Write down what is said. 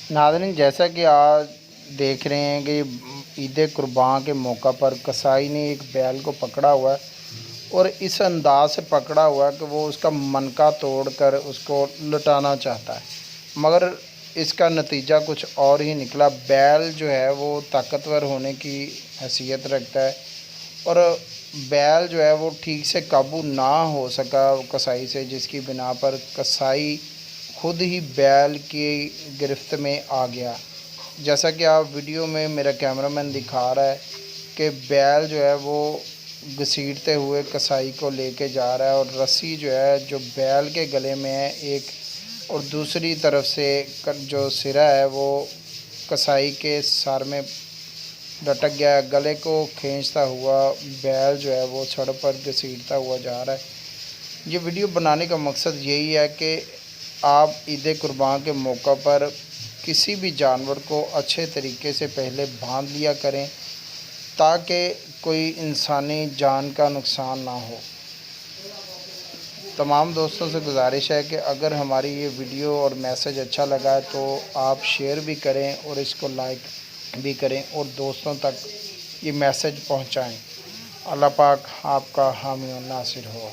नाज़रीन, जैसा कि आज देख रहे हैं कि ईद कुर्बान के मौका पर कसाई ने एक बैल को पकड़ा हुआ है और इस अंदाज से पकड़ा हुआ है कि वो उसका मनका तोड़कर उसको लुटाना चाहता है, मगर इसका नतीजा कुछ और ही निकला। बैल जो है वो ताकतवर होने की हैसियत रखता है और बैल जो है वो ठीक से काबू ना हो सका कसाई से, जिसकी बिना पर कसाई खुद ही बैल की गिरफ्त में आ गया। जैसा कि आप वीडियो में मेरा कैमरामैन दिखा रहा है कि बैल जो है वो घसीटते हुए कसाई को लेके जा रहा है और रस्सी जो है जो बैल के गले में है एक, और दूसरी तरफ से जो सिरा है वो कसाई के सर में लटक गया है। गले को खींचता हुआ बैल जो है वो सड़क पर घसीटता हुआ जा रहा है। ये वीडियो बनाने का मकसद यही है कि आप ईद कुर्बान के मौका पर किसी भी जानवर को अच्छे तरीके से पहले बांध लिया करें ताकि कोई इंसानी जान का नुकसान ना हो। तमाम दोस्तों से गुजारिश है कि अगर हमारी ये वीडियो और मैसेज अच्छा लगा है तो आप शेयर भी करें और इसको लाइक भी करें और दोस्तों तक ये मैसेज पहुंचाएं। अल्लाह पाक आपका हामी और नासिर हो।